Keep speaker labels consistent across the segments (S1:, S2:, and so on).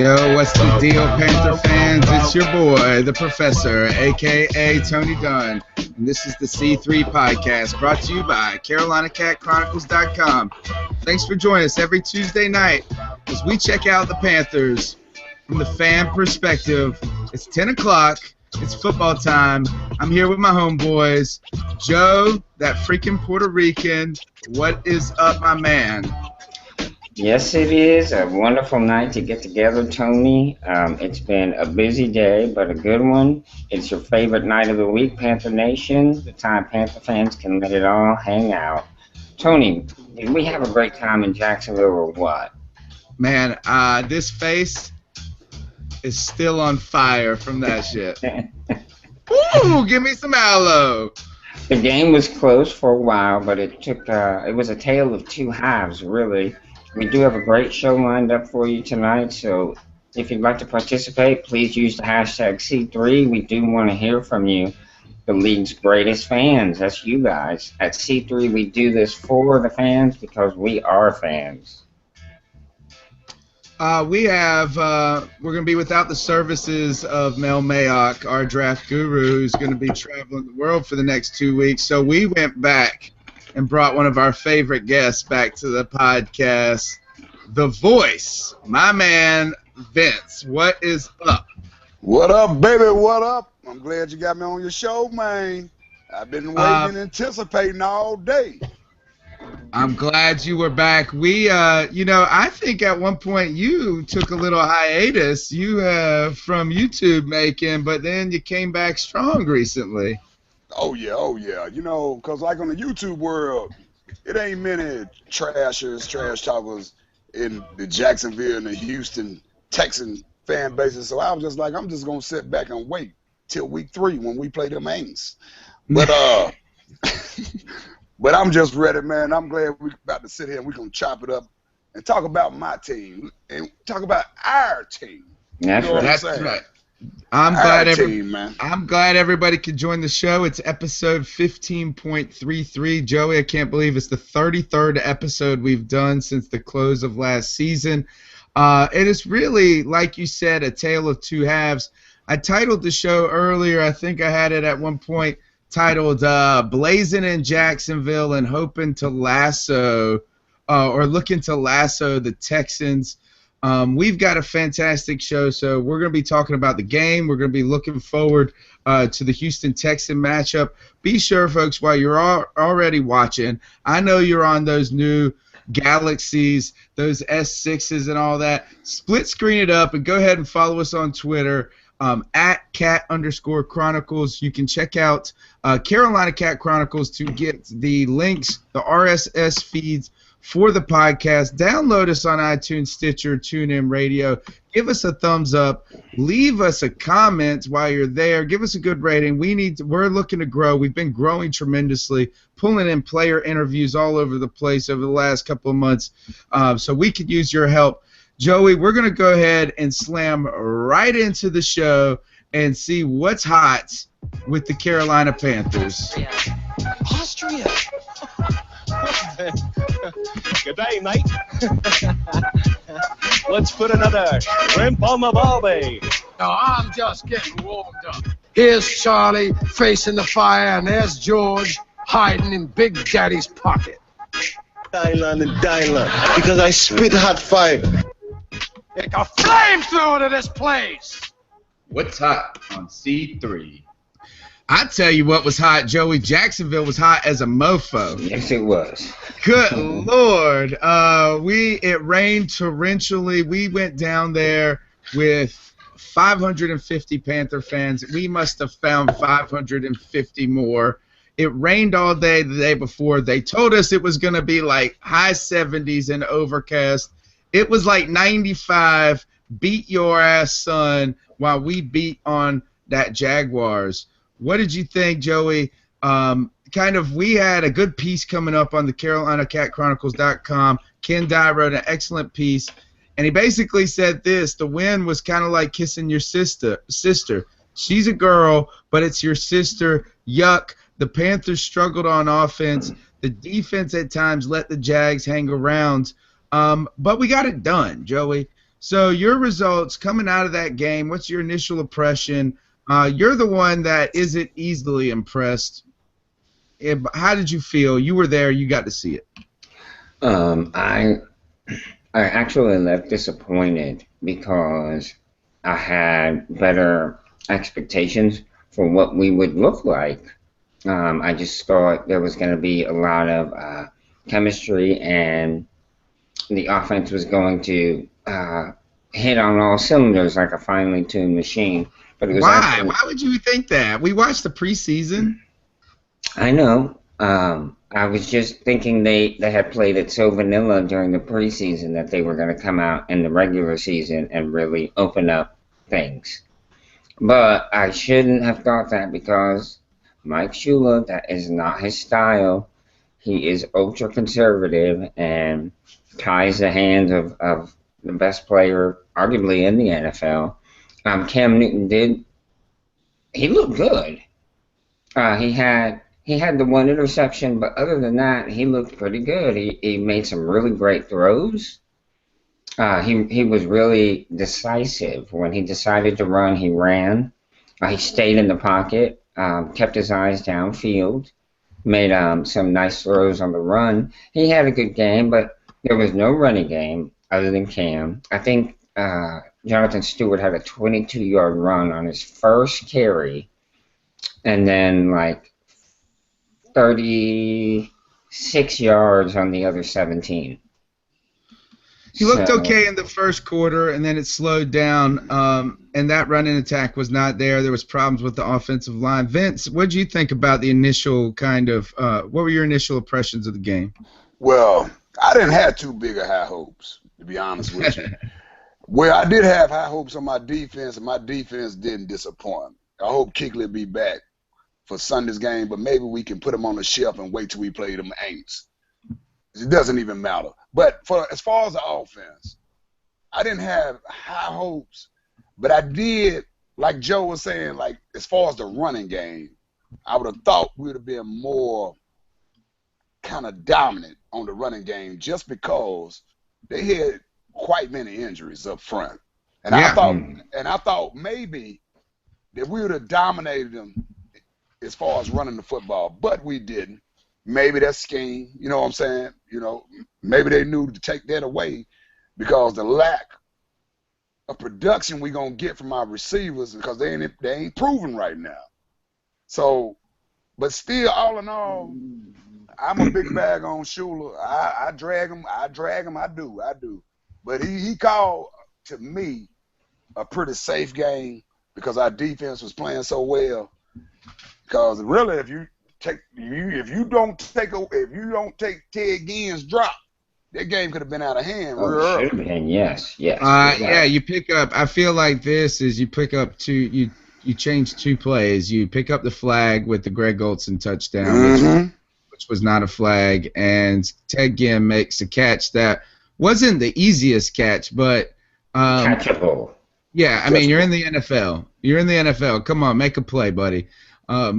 S1: Yo, what's the deal, Panther fans? It's your boy, the Professor, a.k.a. Tony Dunn. And this is the C3 Podcast, brought to you by CarolinaCatChronicles.com. Thanks for joining us every Tuesday night as we check out the Panthers from the fan perspective. It's 10 o'clock. It's football time. I'm here with my homeboys. Joe, that freaking Puerto Rican. What is up, my man?
S2: Yes, it is a wonderful night to get together, Tony. It's been a busy day, but a good one. It's your favorite night of the week, Panther Nation, the time Panther fans can let it all hang out. Tony, did we have a great time in Jacksonville or what?
S1: Man, this face is still on fire from that shit. Ooh, give me some aloe.
S2: The game was close for a while, but it was a tale of two halves, really. We do have a great show lined up for you tonight, so if you'd like to participate, please use the hashtag C3. We do want to hear from you, the league's greatest fans. That's you guys. At C3, we do this for the fans because we are fans.
S1: We're going to be without the services of Mel Mayock, our draft guru, who's going to be traveling the world for the next 2 weeks. So we went back and brought one of our favorite guests back to the podcast, The Voice, my man, Vince. What is up?
S3: What up, baby? What up? I'm glad you got me on your show, man. I've been waiting and anticipating all day.
S1: I'm glad you were back. I think at one point you took a little hiatus from YouTube making, but then you came back strong recently.
S3: Oh, yeah. You know, because like on the YouTube world, it ain't many trash talkers in the Jacksonville and the Houston Texan fan bases. So I was just like, I'm just going to sit back and wait till week 3 when we play them Aints. But, but I'm just ready, man. I'm glad we're about to sit here and we're going to chop it up and talk about my team and talk about our team.
S2: That's
S3: you know
S2: right.
S3: what I'm saying?
S1: I'm glad everybody could join the show. It's episode 15.33. Joey, I can't believe it's the 33rd episode we've done since the close of last season. It is really, like you said, a tale of two halves. I titled the show earlier, I think I had it at one point, titled Blazing in Jacksonville and Hoping to Lasso, or Looking to Lasso the Texans. We've got a fantastic show, so we're going to be talking about the game. We're going to be looking forward to the Houston Texan matchup. Be sure, folks, while you're already watching, I know you're on those new Galaxies, those S6s and all that. Split screen it up and go ahead and follow us on Twitter at cat_chronicles. You can check out Carolina Cat Chronicles to get the links, the RSS feeds for the podcast. Download us on iTunes, Stitcher, TuneIn Radio. Give us a thumbs up. Leave us a comment while you're there. Give us a good rating. We're looking to grow. We've been growing tremendously, pulling in player interviews all over the place over the last couple of months. So we could use your help. Joey, we're going to go ahead and slam right into the show and see what's hot with the Carolina Panthers.
S4: Austria. Good day, mate. Let's put another shrimp on the barbie.
S5: No, I'm just getting warmed up. Here's Charlie facing the fire, and there's George hiding in Big Daddy's pocket.
S6: Dylan and Dylan, because I spit hot fire.
S5: Take a flamethrower to this place.
S1: What's hot on C3? I tell you what was hot, Joey. Jacksonville was hot as a mofo.
S2: Yes, it was.
S1: Good Lord. It rained torrentially. We went down there with 550 Panther fans. We must have found 550 more. It rained all day the day before. They told us it was going to be like high 70s and overcast. It was like 95. Beat your ass, son, while we beat on that Jaguars. What did you think, Joey? We had a good piece coming up on the CarolinaCatChronicles.com. Ken Dye wrote an excellent piece, and he basically said this: the win was kind of like kissing your sister. She's a girl, but it's your sister. Yuck. The Panthers struggled on offense. The defense at times let the Jags hang around. But we got it done, Joey. So your results coming out of that game, what's your initial impression? You're the one that isn't easily impressed. How did you feel? You were there. You got to see it.
S2: I actually left disappointed because I had better expectations for what we would look like. I just thought there was going to be a lot of chemistry and the offense was going to hit on all cylinders like a finely tuned machine. But it was
S1: Why? Why would you think that? We watched the preseason.
S2: I know. I was just thinking they had played it so vanilla during the preseason that they were going to come out in the regular season and really open up things. But I shouldn't have thought that because Mike Shula, that is not his style. He is ultra conservative and ties the hands of the best player, arguably in the NFL. Cam Newton he looked good. He had the one interception, but other than that, he looked pretty good. He made some really great throws. He was really decisive. When he decided to run, he ran. He stayed in the pocket, kept his eyes downfield, made some nice throws on the run. He had a good game, but there was no running game other than Cam. I think Jonathan Stewart had a 22-yard run on his first carry, and then like 36 yards on the other 17.
S1: He looked okay in the first quarter, and then it slowed down, and that running attack was not there. There was problems with the offensive line. Vince, what did you think about the initial what were your initial impressions of the game?
S3: Well, I didn't have too big of high hopes, to be honest with you. Well, I did have high hopes on my defense, and my defense didn't disappoint. I hope Kuechly will be back for Sunday's game, but maybe we can put him on the shelf and wait till we play them Aints. It doesn't even matter. But as far as the offense, I didn't have high hopes, but I did, like Joe was saying, like as far as the running game, I would have thought we would have been more kind of dominant on the running game just because they had quite many injuries up front. And I thought maybe that we would have dominated them as far as running the football, but we didn't. Maybe that's scheme, you know what I'm saying? You know, maybe they knew to take that away because the lack of production we're going to get from our receivers because they ain't proven right now. So, but still, all in all, I'm a big bag on Shula. I drag him, I do. But he called, to me, a pretty safe game because our defense was playing so well. Because really, if you don't take Ted Ginn's drop, that game could have been out of hand.
S2: Should have been, yes.
S1: Yeah, you pick up. I feel like this is you pick up you change two plays. You pick up the flag with the Greg Olsen touchdown, which was not a flag, and Ted Ginn makes a catch that wasn't the easiest catch, but
S2: catchable.
S1: Yeah, I mean you're in the NFL. You're in the NFL. Come on, make a play, buddy.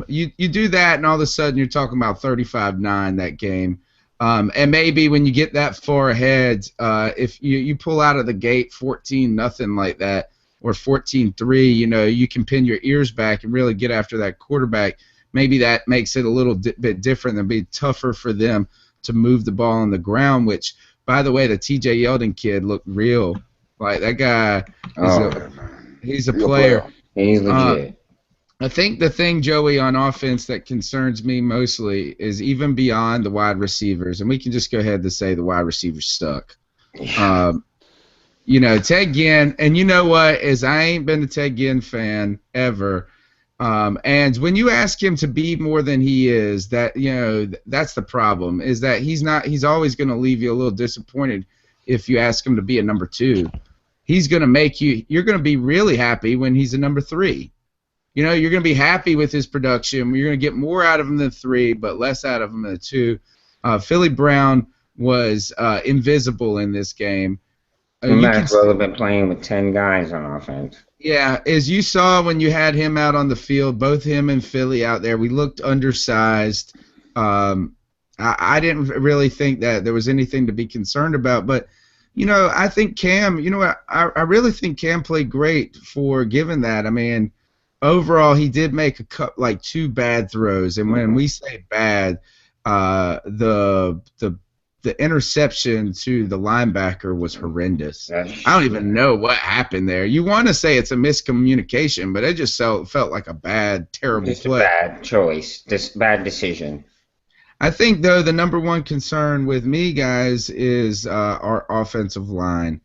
S1: You do that, and all of a sudden you're talking about 35-9 that game. And maybe when you get that far ahead, if you pull out of the gate 14-0 like that, or 14-3, you can pin your ears back and really get after that quarterback. Maybe that makes it a little bit different and be tougher for them to move the ball on the ground, which, by the way, the T.J. Yeldon kid looked real. Like, that guy, he's a player.
S2: He's legit.
S1: I think the thing, Joey, on offense that concerns me mostly is even beyond the wide receivers, and we can just go ahead and say the wide receivers stuck. Ted Ginn, and you know what, is I ain't been a Ted Ginn fan ever. And when you ask him to be more than he is, that's the problem, is that he's always going to leave you a little disappointed if you ask him to be a number 2. He's going to you're going to be really happy when he's a number 3. You're going to be happy with his production. You're going to get more out of him than 3, but less out of him than 2. Philly Brown was invisible in this game.
S2: He might as well have been playing with 10 guys on offense.
S1: Yeah, as you saw when you had him out on the field, both him and Philly out there, we looked undersized. I didn't really think that there was anything to be concerned about, but I think Cam, I really think Cam played great for given that. I mean, overall, he did make like two bad throws. And when we say bad, the interception to the linebacker was horrendous. I don't even know what happened there. You want to say it's a miscommunication, but it just felt like a bad, terrible play.
S2: A bad choice, bad decision.
S1: I think, though, the number one concern with me, guys, is our offensive line.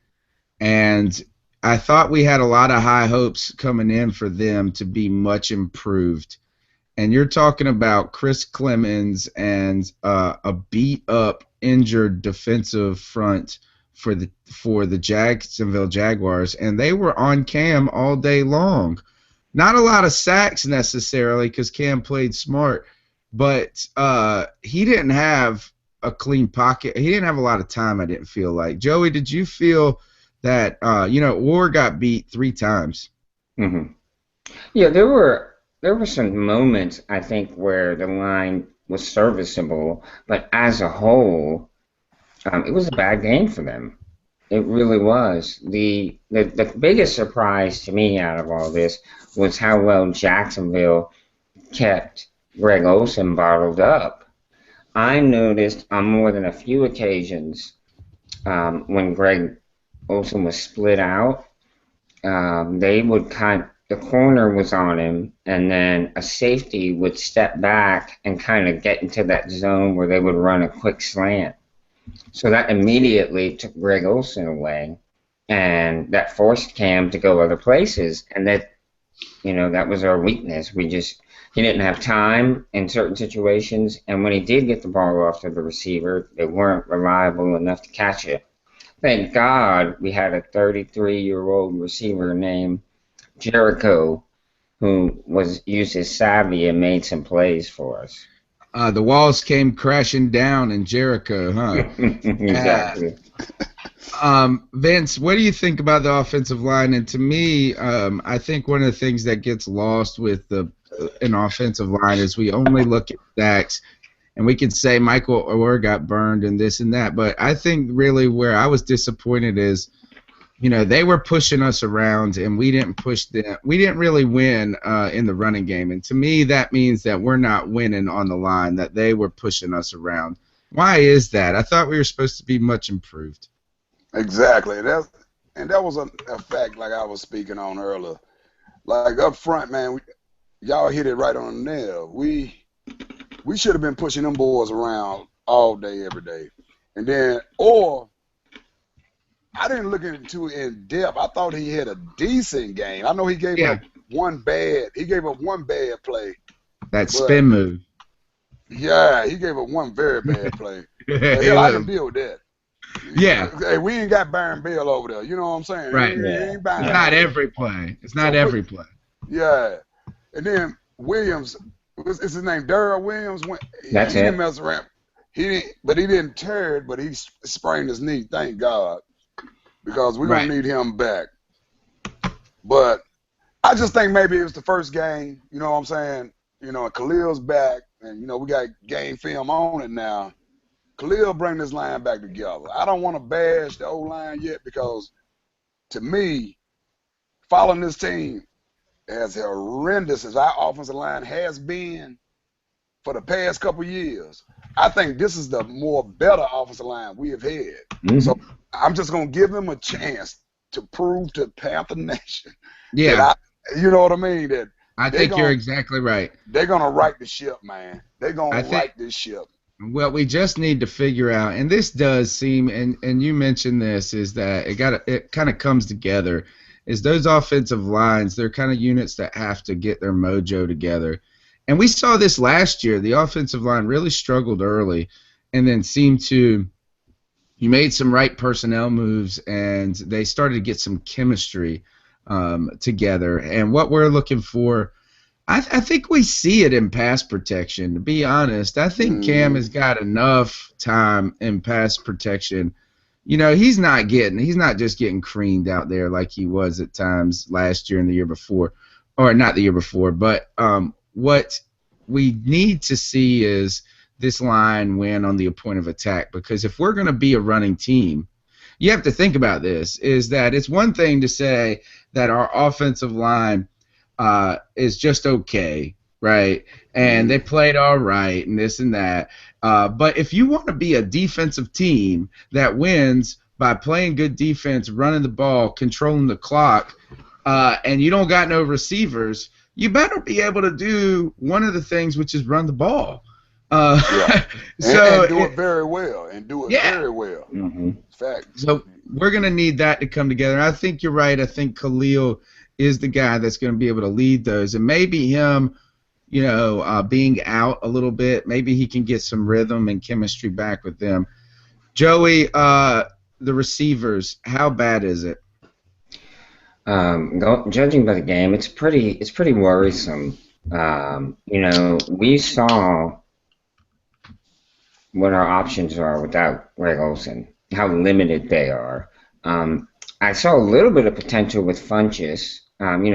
S1: And I thought we had a lot of high hopes coming in for them to be much improved. And you're talking about Chris Clemens and a beat-up, injured defensive front for the Jacksonville Jaguars, and they were on Cam all day long. Not a lot of sacks necessarily because Cam played smart, but he didn't have a clean pocket. He didn't have a lot of time, I didn't feel like. Joey, did you feel that, Orr got beat 3 times?
S2: Mm-hmm. Yeah, there were some moments, I think, where the line was serviceable, but as a whole, it was a bad game for them. It really was. The biggest surprise to me out of all this was how well Jacksonville kept Greg Olsen bottled up. I noticed on more than a few occasions when Greg Olsen was split out, they would the corner was on him, and then a safety would step back and kind of get into that zone where they would run a quick slant. So that immediately took Greg Olsen away, and that forced Cam to go other places, and that was our weakness. He didn't have time in certain situations, and when he did get the ball off to the receiver, they weren't reliable enough to catch it. Thank God we had a 33-year-old receiver named Jericho, who used his savvy and made some plays for us.
S1: The walls came crashing down in Jericho, huh?
S2: Exactly.
S1: Vince, what do you think about the offensive line? And to me, I think one of the things that gets lost with an offensive line is we only look at sacks, and we can say Michael Orr got burned and this and that. But I think really where I was disappointed is, they were pushing us around, and we didn't push them. We didn't really win in the running game, and to me, that means that we're not winning on the line. That they were pushing us around. Why is that? I thought we were supposed to be much improved.
S3: Exactly. That was a fact, like I was speaking on earlier. Like up front, man, y'all hit it right on the nail. We should have been pushing them boys around all day, every day, and then I didn't look into it in depth. I thought he had a decent game. I know he gave up one bad play.
S1: That spin move.
S3: Yeah, he gave up one very bad play. Hell, I can deal with that.
S1: Yeah.
S3: Hey, we ain't got Baron Bill over there. You know what I'm saying?
S1: Right.
S3: It's
S1: not every play. It's not every play.
S3: Yeah. And then Williams, is his name Darrell Williams?
S2: That's
S3: he
S2: it.
S3: didn't mess around. He didn't tear it, but he sprained his knee. Thank God. Because we're going to need him back. But I just think maybe it was the first game, you know what I'm saying? And Khalil's back, and, we got game film on it now. Khalil bring this line back together. I don't want to bash the old line yet because, to me, following this team, as horrendous as our offensive line has been for the past couple years, I think this is the more better offensive line we have had. Mm-hmm. So I'm just going to give them a chance to prove to Panther Nation.
S1: Yeah.
S3: You know what I mean? That
S1: I think you're exactly right.
S3: They're going to right the ship, man. They're going to right this ship.
S1: Well, we just need to figure out, and this does seem, and you mentioned this, is that it kind of comes together, is those offensive lines, they're kind of units that have to get their mojo together. And we saw this last year. The offensive line really struggled early and then seemed to – you made some right personnel moves, and they started to get some chemistry together. And what we're looking for, I think we see it in pass protection, to be honest. I think Cam has got enough time in pass protection. He's not just getting creamed out there like he was at times last year and the year before. Or not the year before, but what we need to see is this line win on the point of attack, because if we're going to be a running team, you have to think about this, is that it's one thing to say that our offensive line is just okay, right? And they played all right and this and that. But if you want to be a defensive team that wins by playing good defense, running the ball, controlling the clock, and you don't got no receivers, you better be able to do one of the things, which is run the ball.
S3: So and do it very well, very well. Fact.
S1: So we're going to need that to come together. I think you're right. I think Khalil is the guy that's going to be able to lead those, and maybe him, being out a little bit, maybe he can get some rhythm and chemistry back with them. Joey, the receivers, how bad is it?
S2: Judging by the game, it's pretty worrisome. We saw what our options are without Greg Olsen, how limited they are. I saw a little bit of potential with Funchess.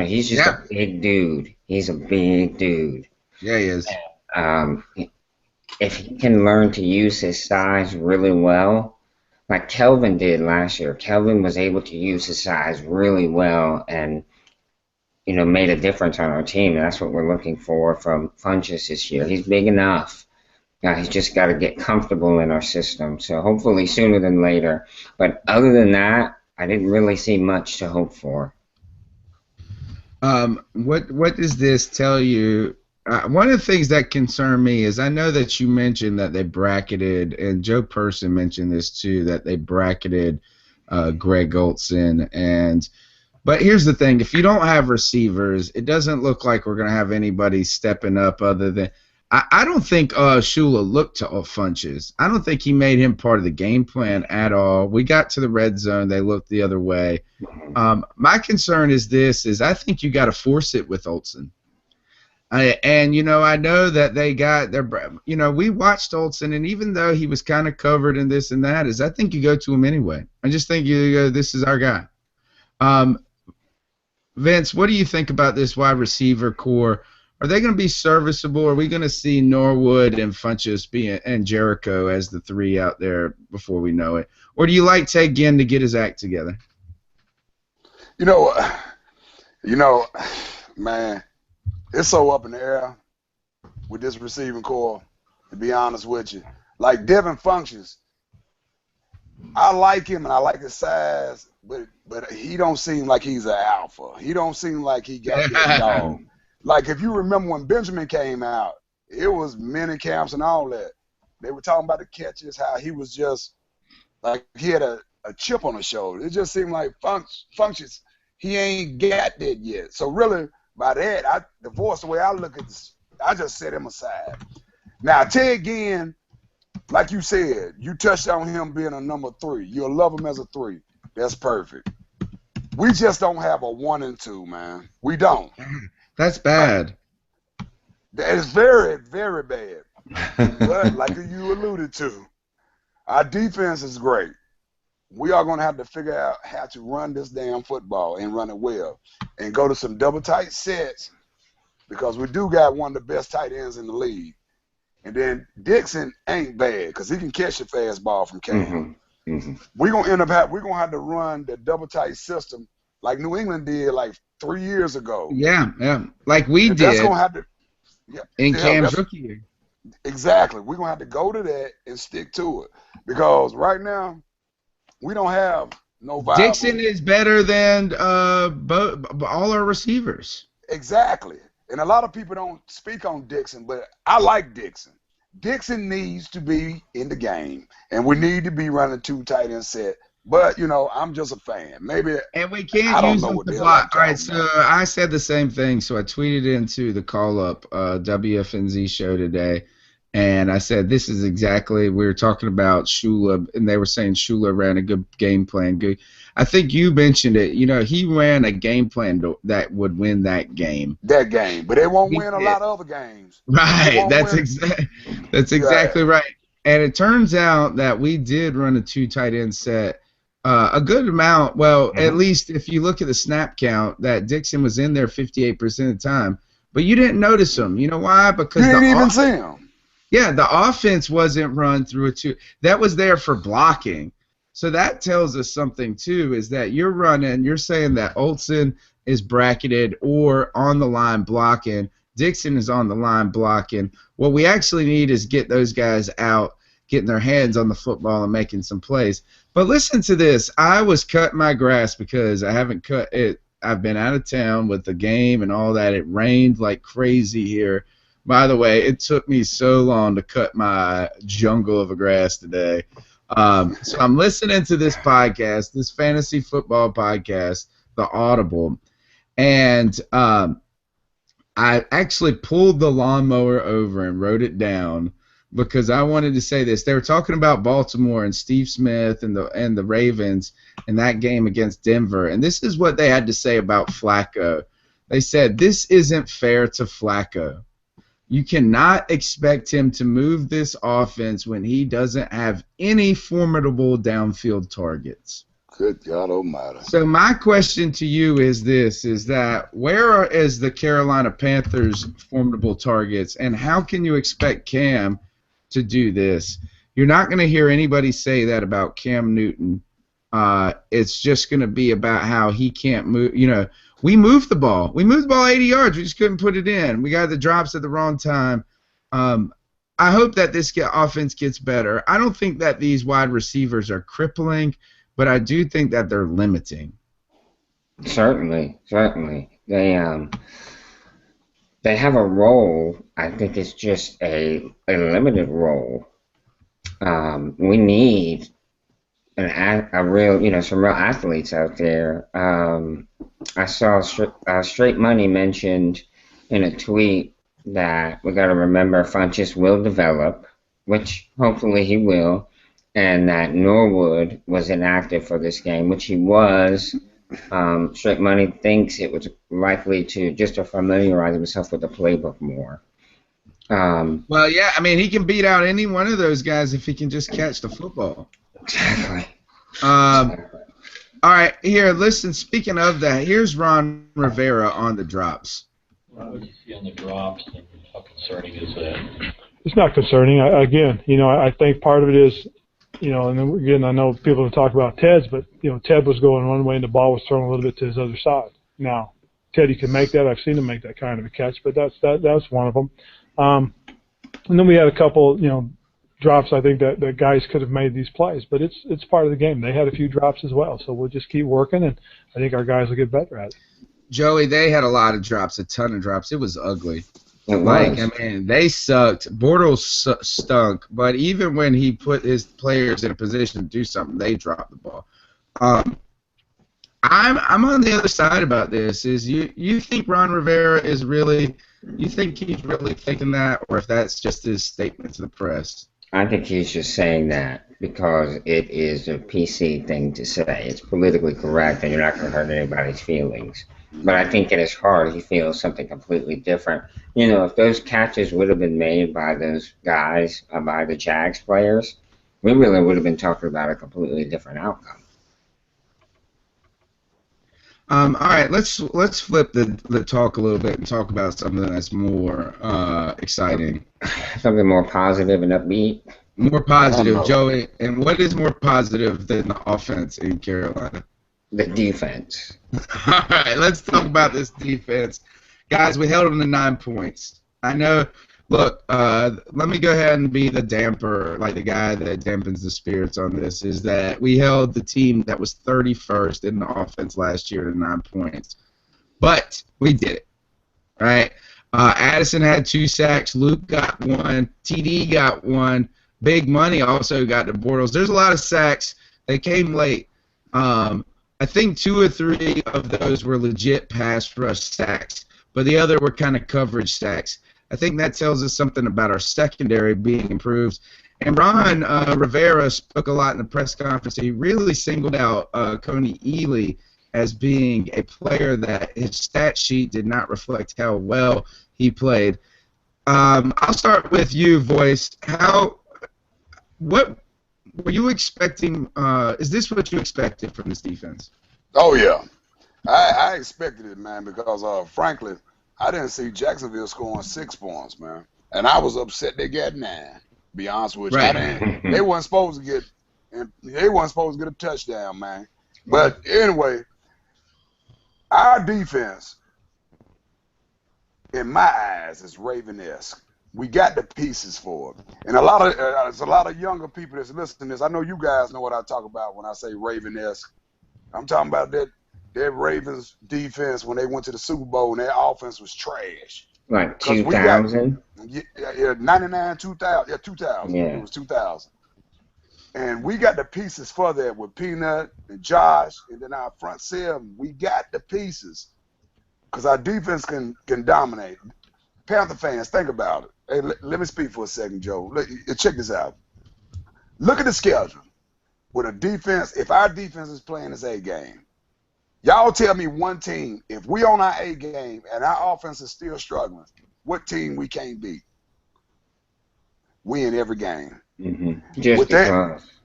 S2: He's just a big dude. He's a big dude.
S1: Yeah, he is.
S2: If he can learn to use his size really well, like Kelvin did last year, Kelvin was able to use his size really well and, made a difference on our team. And that's what we're looking for from Funchess this year. He's big enough. He's just got to get comfortable in our system. So hopefully sooner than later. But other than that, I didn't really see much to hope for.
S1: What does this tell you? One of the things that concern me is I know that you mentioned that they bracketed, and Joe Person mentioned this too, that they bracketed Greg Olsen. But here's the thing. If you don't have receivers, it doesn't look like we're going to have anybody stepping up other than – I don't think Shula looked to Funchess. I don't think he made him part of the game plan at all. We got to the red zone. They looked the other way. My concern is I think you got to force it with Olsen. I know that they got their we watched Olsen, and even though he was kind of covered in this and that, I think you go to him anyway. I just think you go, this is our guy. Vince, what do you think about this wide receiver core? Are they going to be serviceable? Are we going to see Norwood and Funchess and Jericho as the three out there before we know it? Or do you like Ted Ginn to get his act together?
S3: Man, it's so up in the air with this receiving core, to be honest with you. Like Devin Funchess, I like him and I like his size, but he don't seem like he's an alpha. He don't seem like he got that dog. Like, if you remember when Benjamin came out, it was mini camps and all that. They were talking about the catches, how he was just, like, he had a chip on his shoulder. It just seemed like Funchess, he ain't got that yet. So, really, by that, the way I look at this, I just set him aside. Now, Ted Ginn, like you said, you touched on him being a number 3. You'll love him as a 3. That's perfect. We just don't have a 1 and 2, man. We don't.
S1: That's bad.
S3: That is very, very bad. But like you alluded to, our defense is great. We are going to have to figure out how to run this damn football and run it well and go to some double tight sets because we do got one of the best tight ends in the league. And then Dixon ain't bad because he can catch a fastball from Cam. We're going to have to run the double tight system like New England did like 3 years ago. Yeah.
S1: Like we did.
S3: That's going to have to
S1: in Cam's rookie year.
S3: Exactly. We're going to have to go to that and stick to it because right now we don't have no viable.
S1: Dixon is better than all our receivers.
S3: Exactly. And a lot of people don't speak on Dixon, but I like Dixon. Dixon needs to be in the game, and we need to be running 2 tight end set. But, I'm just a fan. Maybe. And we can't use them to block.
S1: All right, so I said the same thing. So I tweeted into the call-up WFNZ show today, and I said this is exactly, we were talking about Shula, and they were saying Shula ran a good game plan. Good. I think you mentioned it. He ran a game plan that would win that game.
S3: But they won't win a lot of other games.
S1: Right. That's exactly right. And it turns out that we did run a 2 tight end set. A good amount. Well, at least if you look at the snap count, that Dixon was in there 58% of the time, but you didn't notice him. You know why? Because
S3: you didn't even see him.
S1: Yeah, the offense wasn't run through a 2. That was there for blocking. So that tells us something too, is that you're saying that Olsen is bracketed or on the line blocking. Dixon is on the line blocking. What we actually need is get those guys out, getting their hands on the football and making some plays. But listen to this. I was cutting my grass because I haven't cut it. I've been out of town with the game and all that. It rained like crazy here. By the way, it took me so long to cut my jungle of a grass today. So I'm listening to this podcast, this fantasy football podcast, The Audible, and I actually pulled the lawnmower over and wrote it down because I wanted to say this. They were talking about Baltimore and Steve Smith and the Ravens in that game against Denver, and this is what they had to say about Flacco. They said, this isn't fair to Flacco. You cannot expect him to move this offense when he doesn't have any formidable downfield targets.
S3: Good God Almighty.
S1: So my question to you is this, is that where is the Carolina Panthers' formidable targets, and how can you expect Cam to do this? You're not going to hear anybody say that about Cam Newton. It's just going to be about how he can't move. You know, we moved the ball. We moved the ball 80 yards. We just couldn't put it in. We got the drops at the wrong time. I hope that this offense gets better. I don't think that these wide receivers are crippling, but I do think that they're limiting.
S2: Certainly. They have a role. I think it's just a limited role. We need a real, some real athletes out there. I saw Straight Money mentioned in a tweet that we got to remember Funchess will develop, which hopefully he will, and that Norwood was inactive for this game, which he was. Straight Money thinks it was likely to familiarize himself with the playbook more.
S1: Well, yeah, I mean, he can beat out any one of those guys if he can just catch the football.
S2: Exactly.
S1: All right, here, listen, speaking of that, here's Ron Rivera on the drops.
S7: What do you see on the drops, and how concerning is that?
S8: It's not concerning. I think part of it is, and then again, I know people have talked about Ted's, but, Ted was going one way and the ball was thrown a little bit to his other side. Now, Teddy can make that. I've seen him make that kind of a catch, but that's one of them. And then we had a couple, drops. I think that guys could have made these plays, but it's part of the game. They had a few drops as well, so we'll just keep working, and I think our guys will get better at it.
S1: Joey, they had a lot of drops, a ton of drops. It was ugly. They sucked. Bortles stunk, but even when he put his players in a position to do something, they dropped the ball. I'm on the other side about this. Is you think Ron Rivera is really? You think he's really thinking that, or if that's just his statement to the press?
S2: I think he's just saying that because it is a PC thing to say. It's politically correct, and you're not going to hurt anybody's feelings. But I think in his heart, he feels something completely different. If those catches would have been made by those guys, by the Jags players, we really would have been talking about a completely different outcome.
S1: All right, let's flip the talk a little bit and talk about something that's more exciting.
S2: Something more positive and upbeat.
S1: More positive, Joey. And what is more positive than the offense in Carolina?
S2: The defense.
S1: All right, let's talk about this defense. Guys, we held them to 9 points. I know. Look, let me go ahead and be the damper, like the guy that dampens the spirits on this, is that we held the team that was 31st in the offense last year to 9 points. But we did it, right? Addison had 2 sacks. Luke got 1. TD got 1. Big Money also got the Bortles. There's a lot of sacks. They came late. I think 2 or 3 of those were legit pass rush sacks, but the other were kind of coverage sacks. I think that tells us something about our secondary being improved. And Ron Rivera spoke a lot in the press conference. He really singled out Coney Ely as being a player that his stat sheet did not reflect how well he played. I'll start with you, Voice. What were you expecting? Is this what you expected from this defense?
S3: Oh, yeah. I expected it, man, because, frankly, I didn't see Jacksonville scoring 6 points, man. And I was upset they got 9, to be honest with you.
S1: Right.
S3: They weren't supposed to get and they weren't supposed to get a touchdown, man. But anyway, our defense, in my eyes, is Raven-esque. We got the pieces for it, and there's a lot of younger people that's listening to this. I know you guys know what I talk about when I say Raven-esque. I'm talking about that Ravens defense when they went to the Super Bowl and their offense was trash.
S2: Like 2000?
S3: Yeah, 99, 2000. Yeah, 2000.
S2: Yeah.
S3: It was 2000. And we got the pieces for that with Peanut and Josh, and then our front seven. We got the pieces because our defense can dominate. Panther fans, think about it. Hey, let me speak for a second, Joe. Check this out. Look at the schedule. With a defense, if our defense is playing its A game, y'all tell me one team, if we on our A game and our offense is still struggling, what team we can't beat? We in every game.
S2: Mm-hmm.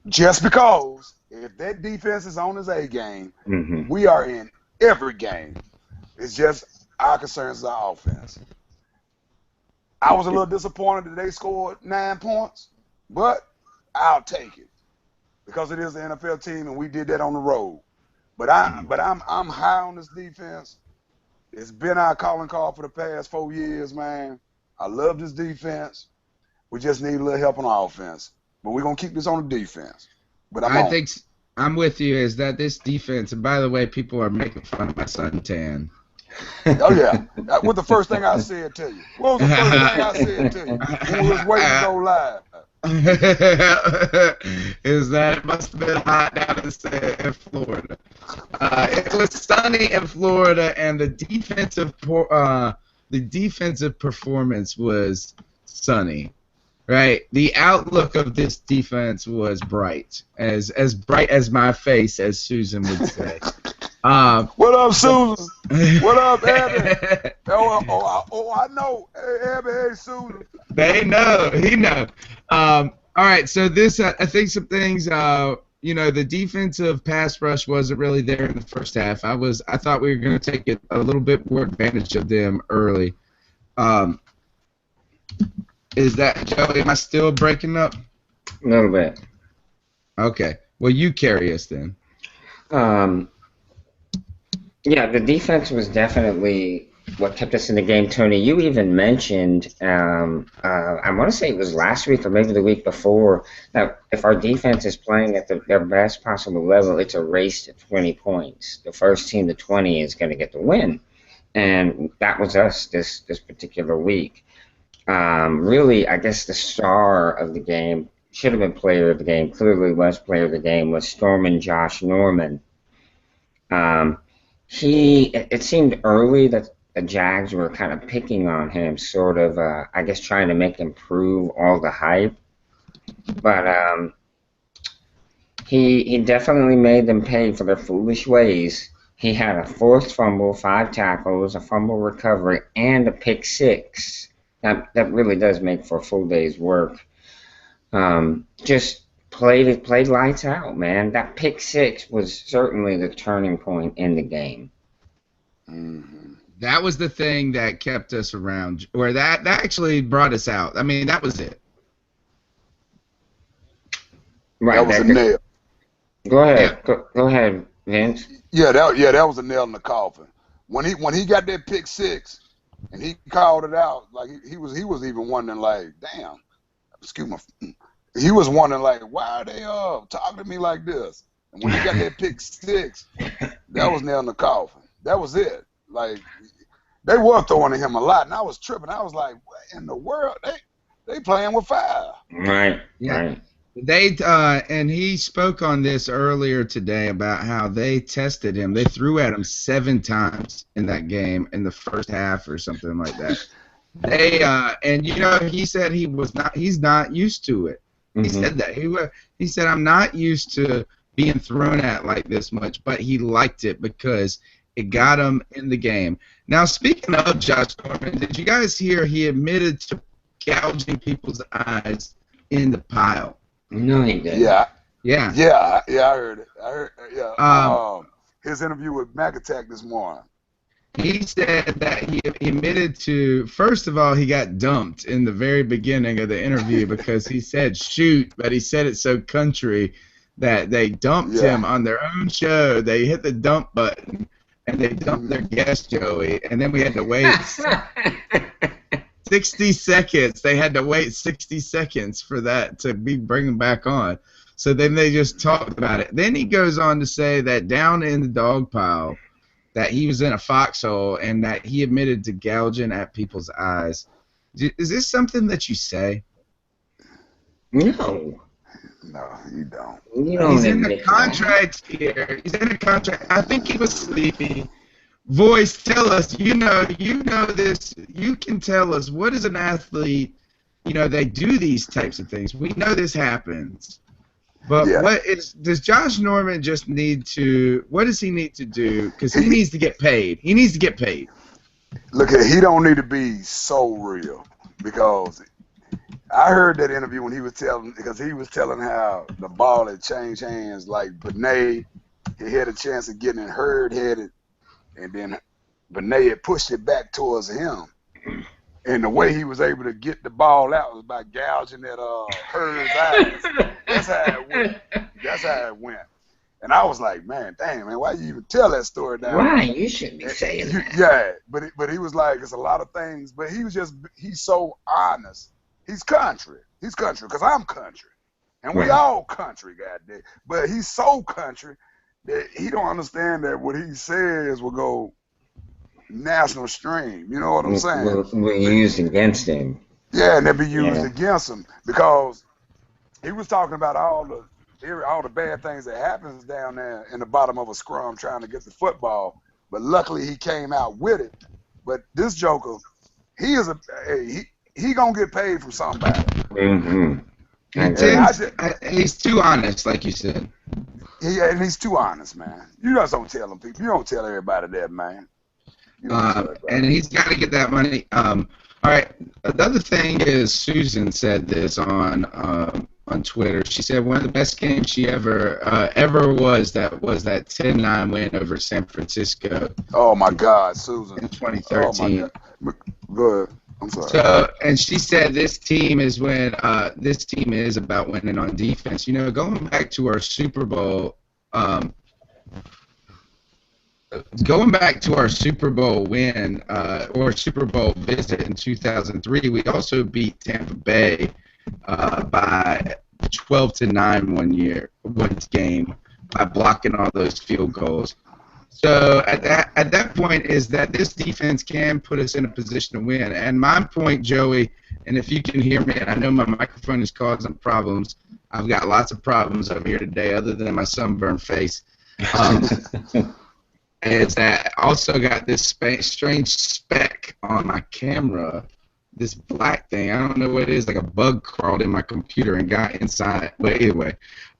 S3: Just because if that defense is on its A game,
S2: mm-hmm.
S3: we are in every game. It's just our concerns is our offense. I was a little disappointed that they scored 9 points, but I'll take it because it is the NFL team and we did that on the road. But I'm high on this defense. It's been our calling card for the past 4 years, man. I love this defense. We just need a little help on offense. But we're going to keep this on the defense. But I
S1: think I'm with you is that this defense, and by the way, people are making fun of my suntan.
S3: Oh, yeah. That was the first thing I said to you. What was the first thing I said to you? When we was waiting to go live.
S1: Is that it must have been hot down in Florida. It was sunny in Florida, and the defensive performance was sunny. Right, the outlook of this defense was bright, as bright as my face, as Susan would say.
S3: What up, Susan? What up, Abby? I know. Hey, Abby, hey, Susan.
S1: They know. He know. All right, so this, I think some things, the defensive pass rush wasn't really there in the first half. I thought we were going to take a little bit more advantage of them early. Is that, Joey, am I still breaking up?
S2: A little bit.
S1: Okay. Well, you carry us then.
S2: Yeah, the defense was definitely what kept us in the game. Tony, you even mentioned, I want to say it was last week or maybe the week before, that if our defense is playing at their best possible level, it's a race to 20 points. The first team to 20 is going to get the win. And that was us this particular week. Really, I guess the star of the game, should have been player of the game, clearly was player of the game, was Stormin' Josh Norman. It seemed early that the Jags were kind of picking on him, sort of, I guess trying to make him prove all the hype. But he definitely made them pay for their foolish ways. He had a forced fumble, 5 tackles, a fumble recovery, and a pick 6. That really does make for a full day's work. Just played lights out, man. That pick 6 was certainly the turning point in the game.
S3: Mm-hmm.
S1: That was the thing that kept us around, or that actually brought us out. I mean, that was it.
S2: Right.
S3: That was a nail.
S2: Go ahead. Yeah. Go ahead, Vince.
S3: Yeah, that was a nail in the coffin. When he got that pick 6. And he called it out like he was even wondering like, damn, excuse me. He was wondering like, why are they talking to me like this? And when he got that pick 6, that was nail in the coffin. That was it. Like they were throwing at him a lot, and I was tripping. I was like, what in the world? They playing with fire.
S2: Right.
S1: Yeah.
S2: Right.
S1: They and he spoke on this earlier today about how they tested him. They threw at him 7 times in that game in the first half or something like that. They and he said he's not used to it. Mm-hmm. He said that he said I'm not used to being thrown at like this much, but he liked it because it got him in the game. Now speaking of Josh Norman, did you guys hear he admitted to gouging people's eyes in the pile?
S2: No, he didn't.
S3: Yeah.
S1: Yeah.
S3: I heard it. Yeah. His interview with McAttack this morning.
S1: He said that he admitted to, first of all, he got dumped in the very beginning of the interview because he said shoot, but he said it so country that they dumped him on their own show. They hit the dump button, and they dumped their guest, Joey, and then we had to wait 60 seconds. They had to wait 60 seconds for that to be bringing back on. So then they just talked about it. Then he goes on to say that down in the dog pile, that he was in a foxhole and that he admitted to gouging at people's eyes. Is this something that you say?
S2: No.
S3: No, you don't.
S1: He's in a contract here. He's in a contract. I think he was sleepy. Voice, tell us. You know this. You can tell us. What is an athlete? They do these types of things. We know this happens. But does Josh Norman just need to? What does he need to do? Because he needs to get paid. He needs to get paid.
S3: Look, he don't need to be so real, because I heard that interview when he was telling how the ball had changed hands. Like Benet, he had a chance of getting it herd-headed, and then Benet had pushed it back towards him. And the way he was able to get the ball out was by gouging at Hurd's eyes. That's how it went. And I was like, man, dang, man, why you even tell that story now?
S2: Why? You shouldn't be saying that.
S3: Yeah, but he was like, it's a lot of things. But he's so honest. He's country. He's country, because I'm country. And we all country, goddamn. But he's so country that he don't understand that what he says will go national stream. You know what I'm saying?
S2: Will used against him.
S3: Yeah, and they'll be used against him, because he was talking about all the bad things that happens down there in the bottom of a scrum trying to get the football. But luckily he came out with it. But this joker, he gonna get paid from somebody.
S2: Mm-hmm.
S1: He's too honest, like you said.
S3: Yeah, and he's too honest, man. You just don't tell them people. You don't tell everybody that, man.
S1: And he's got to get that money. All right. The other thing is, Susan said this on Twitter. She said one of the best games she ever was that 10-9 win over San Francisco.
S3: Oh my God, Susan!
S1: In 2013.
S3: Oh my God. Go ahead. I'm sorry.
S1: So, and she said this team is about winning on defense. Going back to our Super Bowl. Going back to our Super Bowl win or Super Bowl visit in 2003, we also beat Tampa Bay by 12-9 one game by blocking all those field goals. So at that point is that this defense can put us in a position to win. And my point, Joey, and if you can hear me, and I know my microphone is causing problems. I've got lots of problems over here today, other than my sunburned face. Is that I also got this strange speck on my camera, this black thing. I don't know what it is, like a bug crawled in my computer and got inside. But anyway,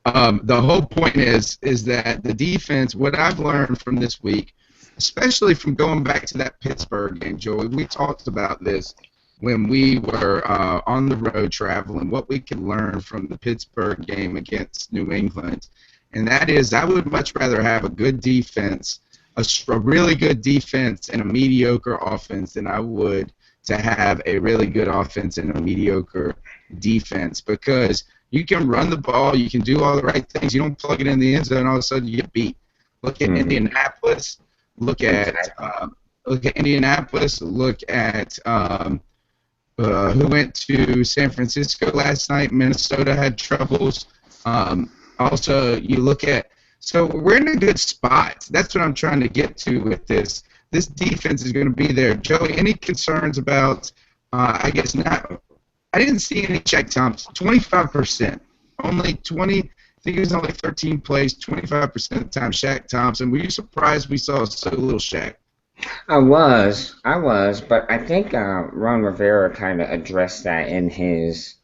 S1: the whole point is that the defense, what I've learned from this week, especially from going back to that Pittsburgh game, Joey, we talked about this when we were on the road traveling, what we could learn from the Pittsburgh game against New England. And that is, I would much rather have a good defense, a really good defense and a mediocre offense than I would to have a really good offense and a mediocre defense, because you can run the ball, you can do all the right things, you don't plug it in the end zone, all of a sudden you get beat. Look at Indianapolis. Look at Indianapolis. Look at who went to San Francisco last night. Minnesota had troubles. Also, you look at. So we're in a good spot. That's what I'm trying to get to with this. This defense is going to be there. Joey, any concerns about? I guess not. I didn't see any Shaq Thompson. 25%. Only 20. I think it was only 13 plays. 25% of the time, Shaq Thompson. Were you surprised we saw so little Shaq?
S2: I was, but I think Ron Rivera kind of addressed that in his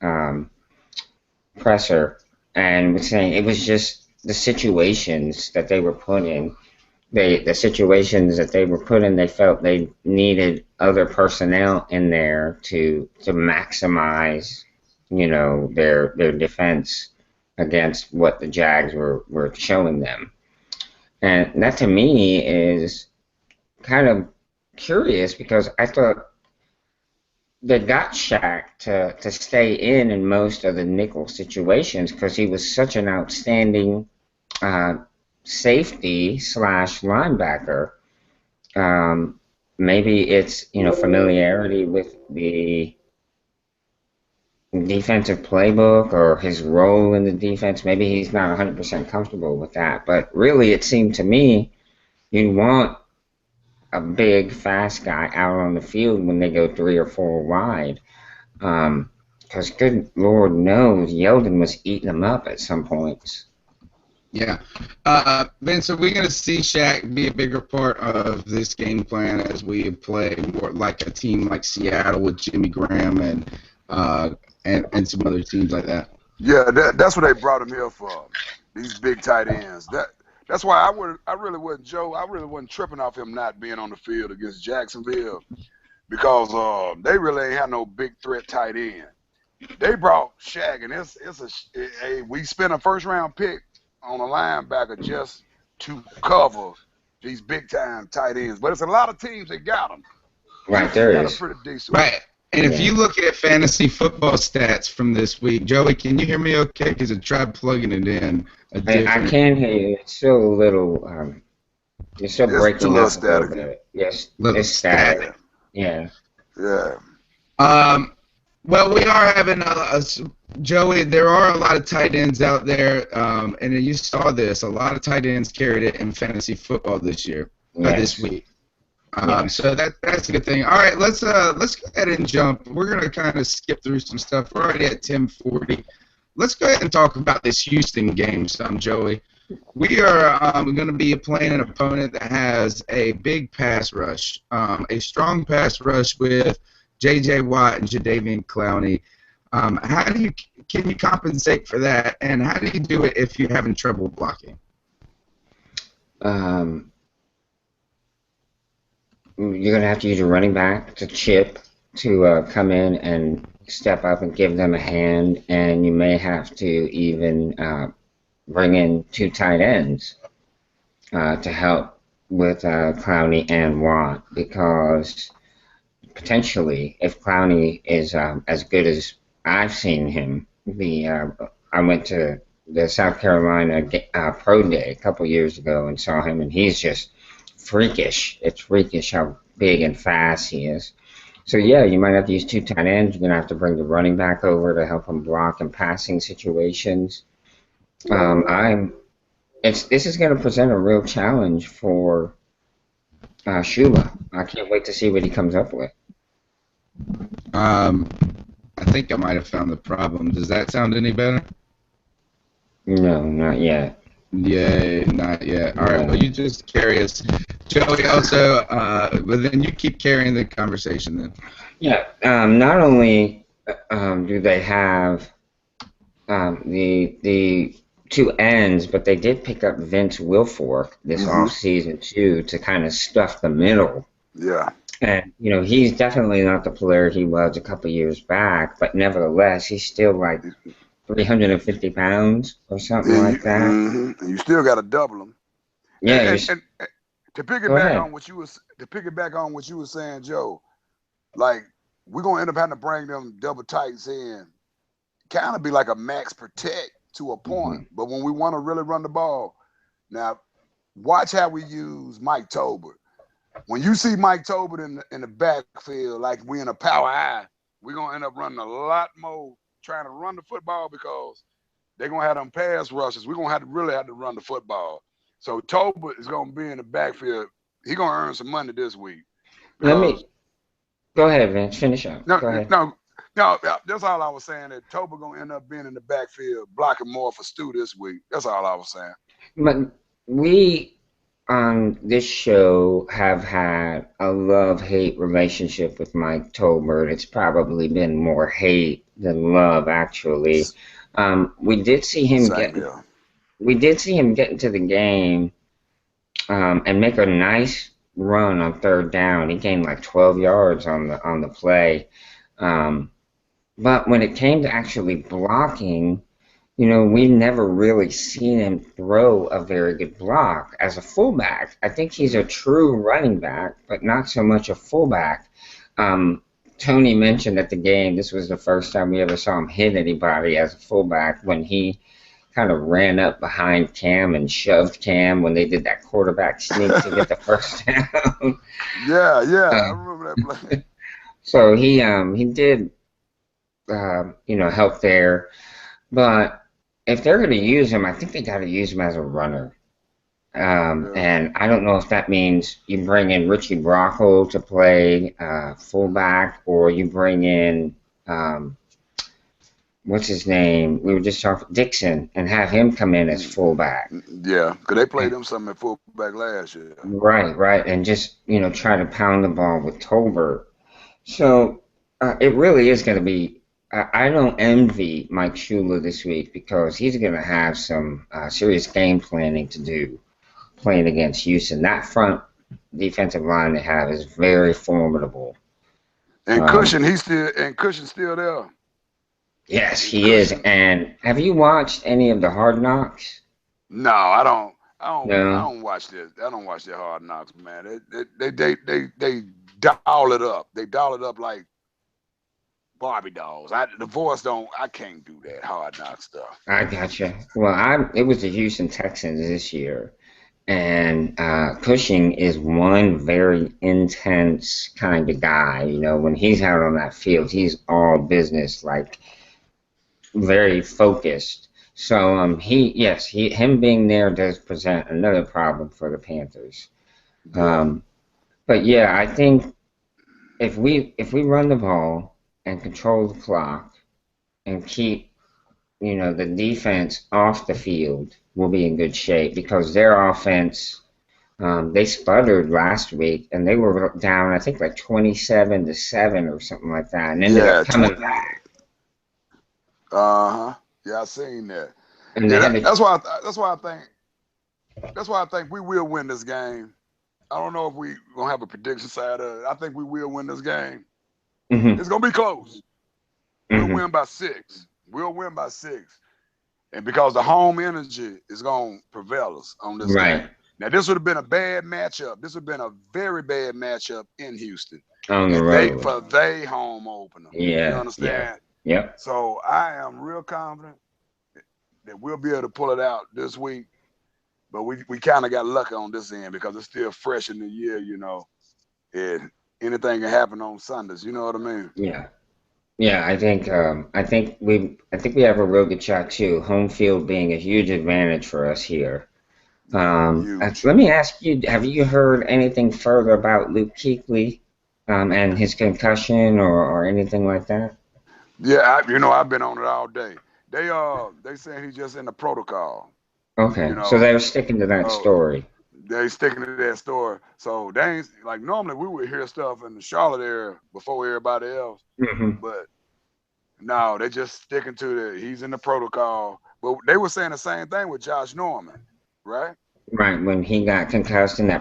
S2: presser and was saying it was just the situations that they were put in. The situations that they were put in, they felt they needed other personnel in there to maximize, their defense against what the Jags were showing them. And that to me is kind of curious, because I thought they got Shaq to stay in most of the nickel situations because he was such an outstanding safety slash linebacker. Maybe it's familiarity with the defensive playbook or his role in the defense. Maybe he's not 100% comfortable with that. But really, it seemed to me you want a big, fast guy out on the field when they go 3 or 4 wide. Because good Lord knows, Yeldon was eating them up at some points.
S1: Yeah. Vince, are we going to see Shaq be a bigger part of this game plan as we play more like a team like Seattle with Jimmy Graham and some other teams like that?
S3: Yeah, that's what they brought him here for. These big tight ends. That's why I really wasn't tripping off him not being on the field against Jacksonville because they really ain't had no big threat tight end. They brought Shaq, and we spent a first round pick on a linebacker just to cover these big time tight ends. But it's a lot of teams that got them.
S2: Right, there is.
S3: Pretty decent.
S1: Right. And if you look at fantasy football stats from this week, Joey, can you hear me okay? Because I tried plugging it in.
S2: I can hear you. It's still a little, you're still breaking up a little bit. Yes, it's static. Yeah.
S3: Yeah.
S1: Well, we are having Joey. There are a lot of tight ends out there, and you saw this. A lot of tight ends carried it in fantasy football this year, this week. So that's a good thing. All right, let's go ahead and jump. We're gonna kind of skip through some stuff. We're already at 10:40. Let's go ahead and talk about this Houston game, Joey. We are going to be playing an opponent that has a big pass rush, a strong pass rush with J.J. Watt and Jadeveon Clowney. Can you compensate for that, and how do you do it if you're having trouble blocking?
S2: You're going to have to use a running back to chip to come in and step up and give them a hand, and you may have to even bring in 2 tight ends to help with Clowney and Watt, because potentially if Clowney is as good as I've seen him, I went to the South Carolina Pro Day a couple years ago and saw him, and he's just freakish. It's freakish how big and fast he is. So yeah, you might have to use 2 tight ends. You're gonna have to bring the running back over to help him block in passing situations. This is gonna present a real challenge for Shula. I can't wait to see what he comes up with.
S1: I think I might have found the problem. Does that sound any better?
S2: No, not yet.
S1: Yay, not yet. All right, well, you just carry us. Joey, also, but then you keep carrying the conversation then.
S2: Yeah, not only do they have the 2 ends, but they did pick up Vince Wilfork this offseason, too, to kind of stuff the middle.
S3: Yeah.
S2: And, he's definitely not the player he was a couple years back, but nevertheless, he's still like 350 pounds or something like that.
S3: Mm-hmm. You still got to double them.
S2: Yeah.
S3: And to piggyback on what you were saying, Joe, like we're gonna end up having to bring them double tights in, kind of be like a max protect to a point. But when we want to really run the ball, now watch how we use Mike Tolbert. When you see Mike Tolbert in the backfield, like we in a power eye, we're gonna end up running a lot more trying to run the football because they're gonna have them pass rushes. We're gonna really have to run the football. So Tolbert is gonna be in the backfield. He's gonna earn some money this week.
S2: Go ahead, Vince. Finish up.
S3: No,
S2: Go ahead.
S3: No, that's all I was saying. That Tolbert gonna end up being in the backfield, blocking more for Stu this week. That's all I was saying.
S2: But we on this show have had a love-hate relationship with Mike Tolbert. It's probably been more hate than love, actually. We did see him get into the game and make a nice run on 3rd down. He gained like 12 yards on the play. But when it came to actually blocking, we've never really seen him throw a very good block as a fullback. I think he's a true running back, but not so much a fullback. To Tony mentioned at the game, this was the first time we ever saw him hit anybody as a fullback when he kind of ran up behind Cam and shoved Cam when they did that quarterback sneak to get the first down.
S3: Yeah, I remember that play.
S2: So he did help there, but if they're going to use him, I think they got to use him as a runner. And I don't know if that means you bring in Richie Brocco to play fullback, or you bring in what's his name? We were just talking Dixon, and have him come in as fullback.
S3: Yeah, because they played him something at fullback last year.
S2: Right, and just try to pound the ball with Tolbert. So it really is going to be. I don't envy Mike Shula this week because he's going to have some serious game planning to do playing against Houston. That front defensive line they have is very formidable.
S3: And Cushion's still there.
S2: Yes, he is. And have you watched any of the Hard Knocks?
S3: No, I don't.
S2: No?
S3: I don't watch this. I don't watch the Hard Knocks, man. They dial it up. They dial it up like Barbie dolls. The voice I can't do that Hard Knock stuff.
S2: I gotcha. Well, it was the Houston Texans this year. And Cushing is one very intense kind of guy. When he's out on that field, he's all business, like very focused. So him being there does present another problem for the Panthers. But yeah, I think if we run the ball and control the clock and keep the defense off the field, we'll be in good shape because their offense, they sputtered last week and they were down, I think, like 27-7 or something like that, and ended up coming back.
S3: Yeah, I seen that.
S2: And
S3: that's why I think we will win this game. I don't know if we gonna have a prediction side of it. I think we will win this game.
S2: Mm-hmm.
S3: It's gonna be close.
S2: Mm-hmm.
S3: We'll win by 6. And because the home energy is going to prevail us on this game. Now, this would have been a bad matchup. This would have been a very bad matchup in Houston.
S2: On the road.
S3: For their home opener.
S2: Yeah.
S3: You understand?
S2: Yeah.
S3: So I am real confident that we'll be able to pull it out this week. But we kind of got lucky on this end because it's still fresh in the year, and anything can happen on Sundays. You know what I mean?
S2: Yeah. Yeah, I think we have a real good shot too. Home field being a huge advantage for us here. Let me ask you: have you heard anything further about Luke Kuechly and his concussion or anything like that?
S3: Yeah, I've been on it all day. They saying he's just in the protocol.
S2: Okay, so they're sticking to that story.
S3: They sticking to that story. So they ain't like normally we would hear stuff in the Charlotte area before everybody else.
S2: Mm-hmm.
S3: But no, they just sticking to he's in the protocol. But they were saying the same thing with Josh Norman, right?
S2: Right, when he got concussed in that